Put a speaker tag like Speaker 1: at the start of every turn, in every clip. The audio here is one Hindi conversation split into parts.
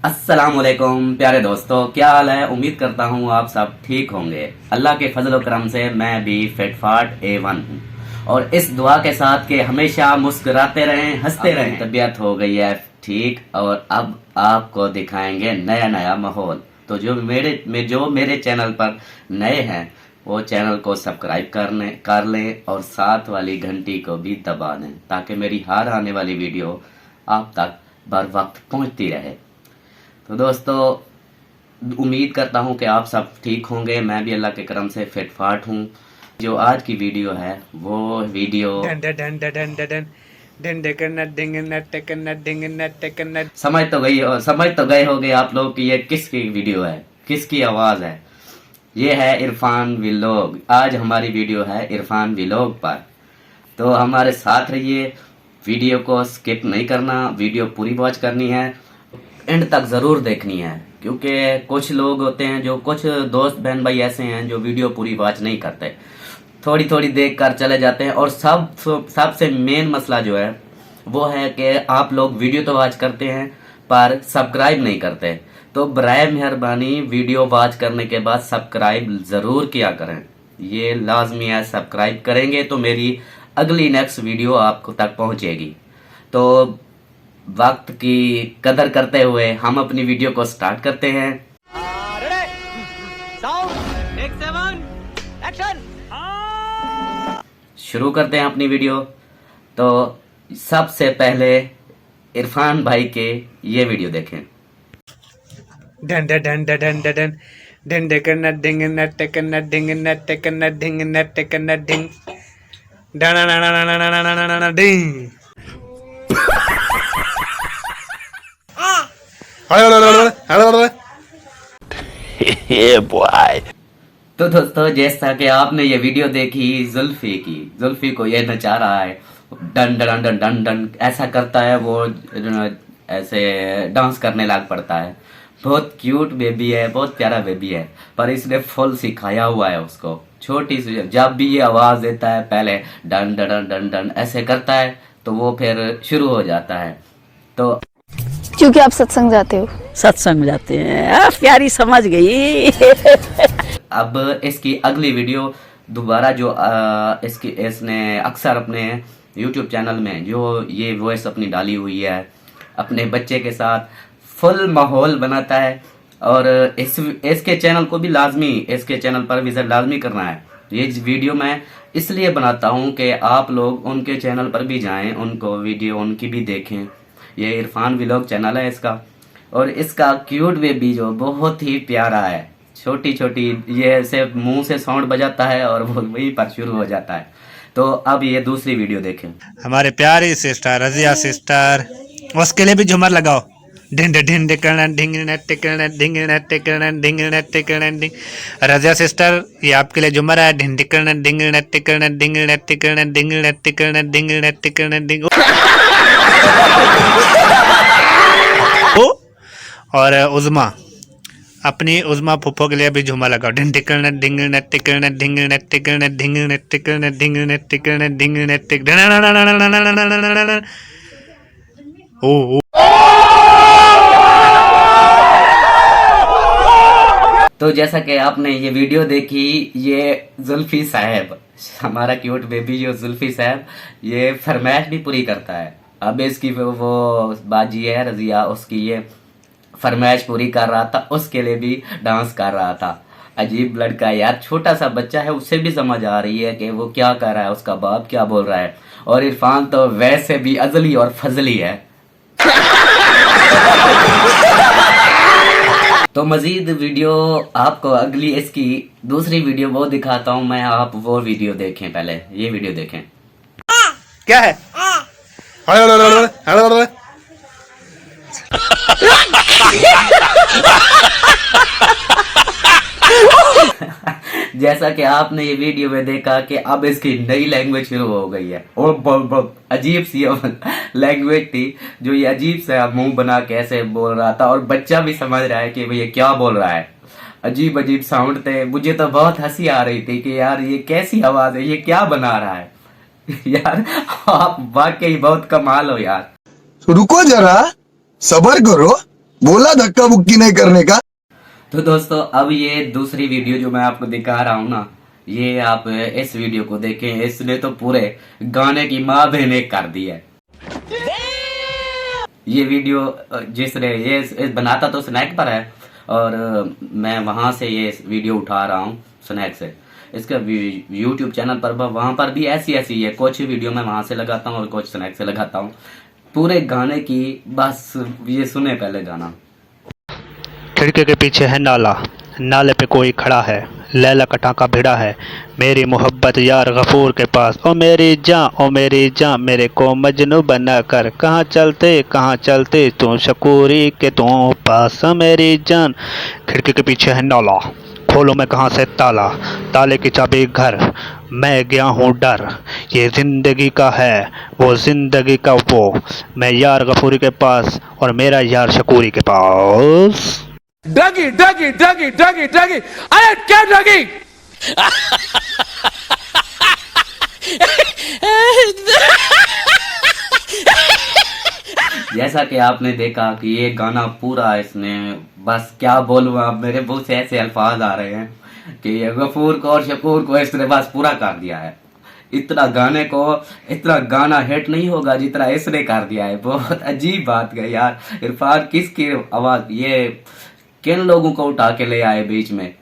Speaker 1: अस्सलामुअलैकुम प्यारे दोस्तों, क्या हाल है। उम्मीद करता हूँ आप सब ठीक होंगे। अल्लाह के फजल करम से मैं भी फिटफाट A1 हूँ और इस दुआ के साथ कि हमेशा मुस्कुराते रहें, हंसते रहें। तबीयत हो गई है ठीक और अब आपको दिखाएंगे नया नया माहौल। तो जो मेरे चैनल पर नए हैं वो चैनल को सब्सक्राइब कर लें और साथ वाली घंटी को भी दबा दें ताकि मेरी हर आने वाली वीडियो आप तक बर वक्त पहुँचती रहे। तो दोस्तों, उम्मीद करता हूँ कि आप सब ठीक होंगे। मैं भी अल्लाह के करम से फिट फाट हूँ। जो आज की वीडियो है वो वीडियो समझ तो गए होंगे आप लोग कि ये किसकी वीडियो है, किसकी आवाज़ है। ये है इरफान व्लॉग। आज हमारी वीडियो है इरफान व्लॉग पर, तो हमारे साथ रहिए। वीडियो को स्किप नहीं करना, वीडियो पूरी वॉच करनी है, एंड तक ज़रूर देखनी है, क्योंकि कुछ लोग होते हैं, जो कुछ दोस्त बहन भाई ऐसे हैं जो वीडियो पूरी वॉच नहीं करते, थोड़ी थोड़ी देख कर चले जाते हैं। और सबसे मेन मसला जो है वो है कि आप लोग वीडियो तो वॉच करते हैं पर सब्सक्राइब नहीं करते। तो बराए मेहरबानी वीडियो वॉच करने के बाद सब्सक्राइब ज़रूर किया करें, ये लाजमी है। सब्सक्राइब करेंगे तो मेरी अगली नेक्स्ट वीडियो आपको तक पहुंचेगी। तो वक्त की कदर करते हुए हम अपनी वीडियो को स्टार्ट करते हैं। शुरू करते हैं अपनी वीडियो। तो सबसे पहले इरफान भाई के ये वीडियो देखें।
Speaker 2: डन डन डन डन डन डन डन डिंग नट कन डिंग नट कन डिंग नट कन डिंग डन डिंग।
Speaker 1: तो दोस्तों, जैसा कि आपने ये वीडियो देखी जुल्फी को ये नचा रहा है, डन डन डन डन डन ऐसा करता है, वो ऐसे डांस करने लग पड़ता है। बहुत क्यूट बेबी है, बहुत प्यारा बेबी है, पर इसने फुल सिखाया हुआ है उसको। छोटी सी जब भी ये आवाज देता है पहले डन डन डन डन ऐसे करता है तो वो फिर शुरू हो जाता है। तो
Speaker 3: क्योंकि आप सत्संग जाते हो,
Speaker 4: सत्संग जाते हैं। प्यारी समझ गई।
Speaker 1: अब इसकी अगली वीडियो दोबारा जो इसने अक्सर अपने YouTube चैनल में जो ये वॉइस अपनी डाली हुई है, अपने बच्चे के साथ फुल माहौल बनाता है। और इसके चैनल को भी लाजमी, इसके चैनल पर विजिट लाजमी करना है। ये वीडियो मैं इसलिए बनाता हूँ कि आप लोग उनके चैनल पर भी जाएं, उनको वीडियो उनकी भी देखें। ये इरफान व्लॉग चैनल है इसका, और इसका क्यूट बेबी जो बहुत ही प्यारा है, छोटी छोटी, ये ऐसे मुंह से साउंड बजाता है और वो वहीं पर शुरू हो जाता है। तो अब ये दूसरी वीडियो देखें।
Speaker 2: हमारे प्यारी सिस्टर रजिया सिस्टर, उसके लिए भी झूमर लगाओ। ढिंड ढिंड करण ढिंग नट करण ढिंग नट करण ढिंग नट करण ढिंग। रजिया सिस्टर, ये आपके लिए झूमर है। ढिंड करण ढिंग नट करण ढिंग नट करण ढिंग नट करण ढिंग नट करण ढिंग। और उज़मा, अपनी उज़मा फुफ्फो के लिए भी झूमर लगाओ। ढिंड करण ढिंग नट करण ढिंग नट करण ढिंग नट करण ढिंग नट करण ढिंग नट करण। ओ
Speaker 1: तो जैसा कि आपने ये वीडियो देखी, ये जुल्फी साहब, हमारा क्यूट बेबी जो जुल्फी साहब, ये फरमाइश भी पूरी करता है। अब इसकी वो बाजी है रजिया, उसकी ये फरमाइश पूरी कर रहा था, उसके लिए भी डांस कर रहा था। अजीब लड़का है यार, छोटा सा बच्चा है, उससे भी समझ आ रही है कि वो क्या कर रहा है, उसका बाप क्या बोल रहा है। और इरफान तो वैसे भी अजली और फजली है। तो मजीद वीडियो आपको अगली इसकी दूसरी वीडियो वो दिखाता हूँ मैं, आप वो वीडियो देखें। पहले ये वीडियो देखें।
Speaker 2: क्या है?
Speaker 1: जैसा कि आपने ये वीडियो में देखा कि अब इसकी नई लैंग्वेज शुरू हो गई है, और बहुत अजीब सी लैंग्वेज थी जो ये अजीब सा मुंह बना के ऐसे बोल रहा था, और बच्चा भी समझ रहा है कि ये क्या बोल रहा है। अजीब अजीब साउंड थे। मुझे तो बहुत हंसी आ रही थी कि यार ये कैसी आवाज है, ये क्या बना रहा है। यार आप वाकई बहुत कमाल हो यार।
Speaker 5: रुको जरा, सबर करो। बोला धक्का मुक्की नहीं करने का।
Speaker 1: तो दोस्तों अब ये दूसरी वीडियो जो मैं आपको दिखा रहा हूँ ना, ये आप इस वीडियो को देखें। इसने तो पूरे गाने की माँ बहने कर दी है। ये वीडियो जिसने ये बनाता तो स्नैक पर है, और मैं वहां से ये वीडियो उठा रहा हूँ स्नैक से। इसका यूट्यूब चैनल पर वहां पर भी ऐसी है। कुछ वीडियो मैं वहां से लगाता हूँ और कुछ स्नैक से लगाता हूँ। पूरे गाने की बस ये सुने पहले गाना।
Speaker 2: खिड़की के पीछे है नाला, नाले पे कोई खड़ा है, लैला का टाँका भिड़ा है, मेरी मोहब्बत यार गफूर के पास। ओ मेरी जान मेरे को मजनू बना कर कहाँ चलते तू शकूरी के तू पास। ओ मेरी जान, खिड़की के पीछे है नाला, खोलो मैं कहाँ से ताला, ताले की चाबी घर, मैं गया हूँ डर। ये जिंदगी का है वो जिंदगी का वो, मैं यार गफूरी के पास और मेरा यार शकूरी के पास।
Speaker 6: डगी डगी डगी डगी डगी, अरे क्या डगी?
Speaker 1: जैसा कि आपने देखा कि ये गाना पूरा इसने, बस क्या बोलूं, आप मेरे मुंह से ऐसे अल्फाज आ रहे हैं कि ये गफूर को और शकूर को इसने बस पूरा कर दिया है। इतना गाना हिट नहीं होगा जितना इसने कर दिया है। बहुत अजीब बात है यार। इरफान किसकी आवाज, ये किन लोगों को उठा के ले आए बीच में?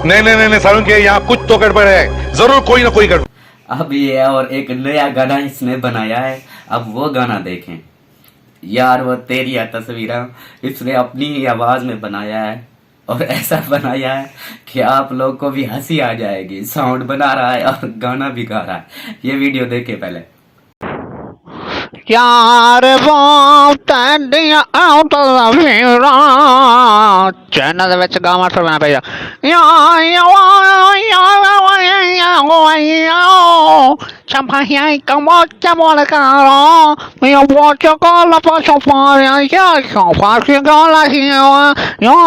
Speaker 6: नहीं सारुण के यहाँ कुछ तो गड़बड़ है, जरूर कोई ना कोई गड़बड़।
Speaker 1: अब ये और एक नया गाना इसने बनाया है। अब वो गाना देखें यार, वो तेरी तस्वीरें इसने अपनी ही आवाज में बनाया है, और ऐसा बनाया है कि आप लोग को भी हंसी आ जाएगी। साउंड बना रहा है और गाना भी गा रहा है। ये वीडियो देखे पहले।
Speaker 2: यार वो तेरी तस्वीरें चैनल ਦੇ ਵਿੱਚ ਗਾਵਾਂ ਸੁਣਨਾ ਪਏਗਾ। Champagne como chamo la caro, mi voce con la posso fare, io so farci con la signora, io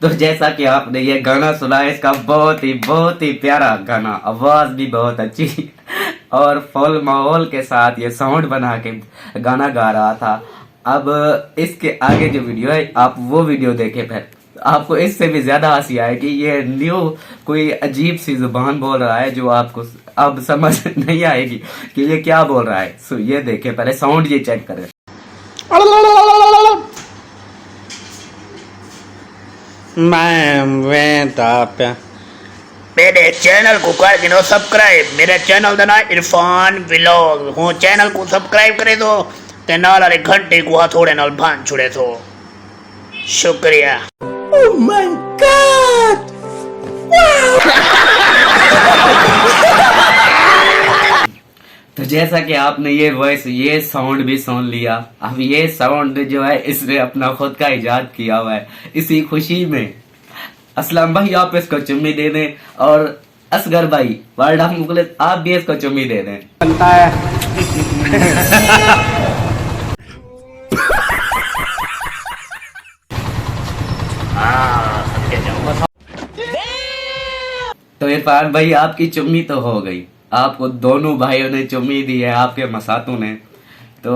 Speaker 1: तो जैसा कि आपने ये गाना सुना, इसका बहुत ही प्यारा गाना, आवाज भी बहुत अच्छी और फुल माहौल के साथ ये साउंड बना के गाना गा रहा था। अब इसके आगे जो वीडियो है, आप वो वीडियो देखें, फिर आपको इससे भी ज्यादा हंसी आए कि ये न्यू कोई अजीब सी जुबान बोल रहा है जो आपको अब समझ नहीं आएगी कि ये क्या बोल रहा है। सो ये देखें पहले, साउंड ये चेक करें।
Speaker 7: मेरे चैनल को कर दिनो सब्सक्राइब। मेरा चैनल का नाम इरफान व्लॉग हूँ। चैनल को सब्सक्राइब करे दो ते नाल वाले घंटे को हथौड़े नाल भान छुड़े तो। शुक्रिया।
Speaker 6: Oh my God!
Speaker 1: तो जैसा कि आपने ये वॉइस, ये साउंड भी सुन लिया। अब ये साउंड जो है इसने अपना खुद का इजाद किया हुआ है। इसी खुशी में असलम भाई आप इसको चुम्मी दे दें, और असगर भाई वर्ल्ड ऑफ मुखलिस आप भी इसको चुम्मी दे दें। बनता है। तो इरफान भाई आपकी चुम्मी तो हो गई, आपको दोनों भाइयों ने चुम्मी दी है, आपके मसातों ने। तो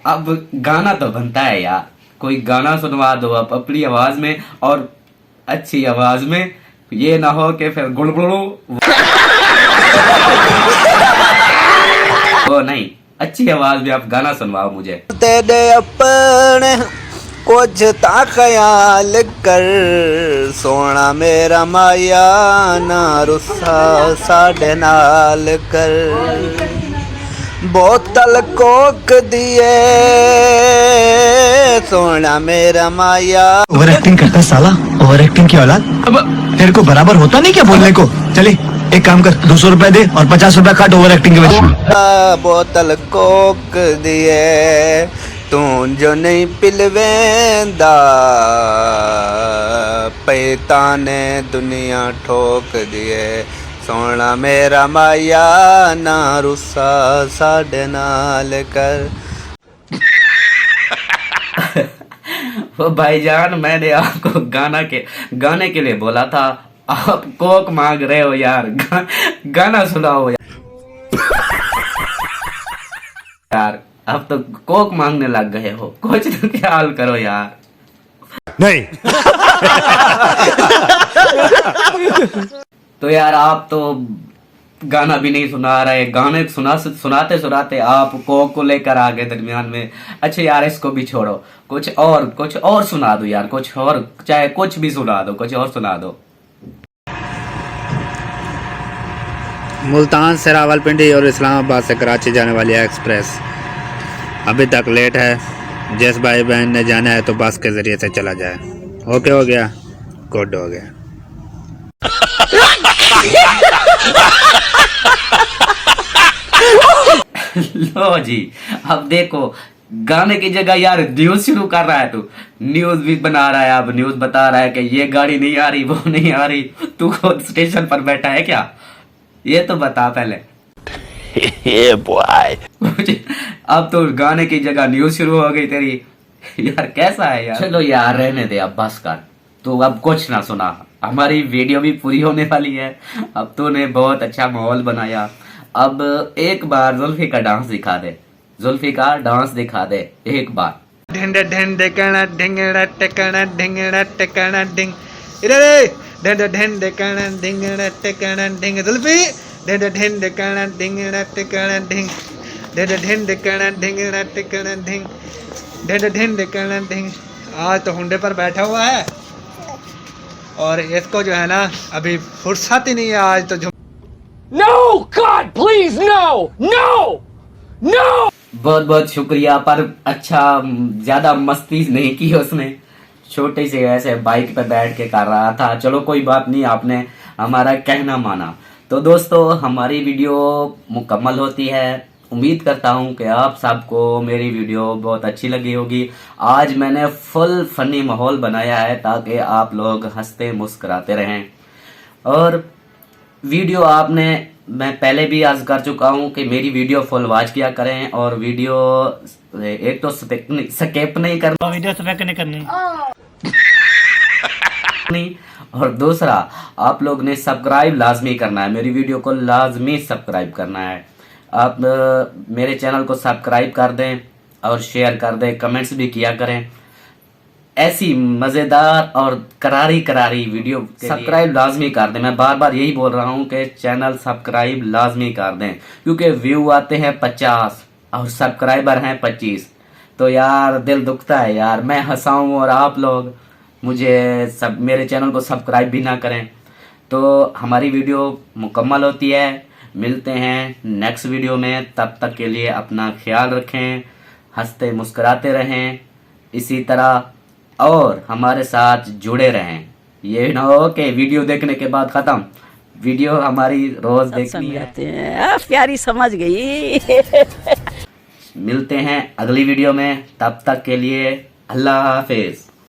Speaker 1: अब गाना तो बनता है यार, कोई गाना सुनवा दो आप अपनी आवाज में, और अच्छी आवाज में। ये ना हो कि फिर गुड़गुड़ो वो नहीं, अच्छी आवाज में आप गाना सुनवाओ मुझे।
Speaker 8: तेरे अपने कुछ ता ख्याल कर, सोना मेरा माया ना रुस्सा साढ़े नाल कर। बोतल कोक दिए सोना मेरा माया।
Speaker 5: ओवर एक्टिंग करता साला, ओवर एक्टिंग की औलाद। अब तेरे को बराबर होता नहीं क्या बोलने को? चले एक काम कर, 200 रुपए दे और 50 रुपए काट ओवर एक्टिंग के वजह।
Speaker 8: बोतल कोक दिए तू जो नहीं पिलवेंदा, पैता ने दुनिया ठोक दिए। सोना मेरा माया ना रुस्सा साढ़े नाल कर।
Speaker 1: वो भाईजान मैंने आपको गाने के लिए बोला था, आप कोक मांग रहे हो यार। गाना सुनाओ यार, अब तो कोक मांगने लग गए हो, कुछ तो ख्याल करो यार।
Speaker 2: नहीं।
Speaker 1: तो यार आप तो गाना भी नहीं सुना रहे, गाने सुनाते सुनाते आप कोक को लेकर आ गए दरमियान में। अच्छा यार इसको भी छोड़ो, कुछ और सुना दो यार, कुछ और, चाहे कुछ भी सुना दो, कुछ और सुना दो।
Speaker 2: मुल्तान से रावलपिंडी और इस्लामाबाद से कराची जाने वाली एक्सप्रेस अभी तक लेट है। जिस भाई बहन ने जाना है तो बस के जरिए से चला जाए। ओके हो गया, गुड हो गया।
Speaker 1: लो जी, अब देखो गाने की जगह यार न्यूज शुरू कर रहा है तू, न्यूज भी बना रहा है, अब न्यूज बता रहा है कि ये गाड़ी नहीं आ रही, वो नहीं आ रही। तू खुद स्टेशन पर बैठा है क्या? ये तो बता पहले। अब तो गाने की जगह न्यूज शुरू हो गई तेरी। यार कैसा है यार? चलो यार रहने दे, अब बस कर, तू अब कुछ ना सुना। हमारी वीडियो भी पूरी होने वाली है। अब तूने बहुत अच्छा माहौल बनाया। अब एक बार जुल्फी का डांस दिखा दे, जुल्फी का डांस दिखा दे एक बार।
Speaker 2: ढिंड ढिंड कण ढिंगड़ा टिकण ढिंगड़ा टिकण ढिंग इरे ढिंड ढिंड कण ढिंगड़ा टिकण ढिंग जुल्फी ढिंड ढिंड कण ढिंगड़ा टिकण ढिंग ढिंड ढिंड कण ढिंगड़ा टिकण ढिंग ढिंड ढिंड कण ढिंग। आज तो हुंडे पर बैठा हुआ है और इसको जो है ना अभी फुर्सत ही नहीं है। आज तो
Speaker 9: No, God, please, no, no, no.
Speaker 1: बहुत बहुत शुक्रिया, पर अच्छा ज्यादा मस्ती नहीं की उसने, छोटे से ऐसे बाइक पे बैठ के कर रहा था। चलो कोई बात नहीं, आपने हमारा कहना माना। तो दोस्तों हमारी वीडियो मुकम्मल होती है। उम्मीद करता हूँ कि आप सबको मेरी वीडियो बहुत अच्छी लगी होगी। आज मैंने फुल फनी माहौल बनाया है ताकि आप लोग हंसते मुस्कुराते रहें। और वीडियो मैं पहले भी अर्ज कर चुका हूँ कि मेरी वीडियो फुल वॉच किया करें, और वीडियो एक तो स्किप नहीं करना, वीडियो स्किप नहीं करनी, और दूसरा आप लोग ने सब्सक्राइब लाजमी करना है, मेरी वीडियो को लाजमी सब्सक्राइब करना है। आप मेरे चैनल को सब्सक्राइब कर दें और शेयर कर दें, कमेंट्स भी किया करें। ऐसी मज़ेदार और करारी वीडियो सब्सक्राइब लाजमी कर दें। मैं बार बार यही बोल रहा हूँ कि चैनल सब्सक्राइब लाजमी कर दें, क्योंकि व्यू आते हैं 50 और सब्सक्राइबर हैं 25। तो यार दिल दुखता है यार, मैं हंसाऊँ और आप लोग मेरे चैनल को सब्सक्राइब भी ना करें। तो हमारी वीडियो मुकम्मल होती है। मिलते हैं नेक्स्ट वीडियो में, तब तक के लिए अपना ख्याल रखें, हंसते मुस्कुराते रहें इसी तरह, और हमारे साथ जुड़े रहें। ये ना हो कि वीडियो देखने के बाद खत्म, वीडियो हमारी रोज देखनी है।
Speaker 4: प्यारी समझ गई।
Speaker 1: मिलते हैं अगली वीडियो में, तब तक के लिए अल्लाह हाफिज।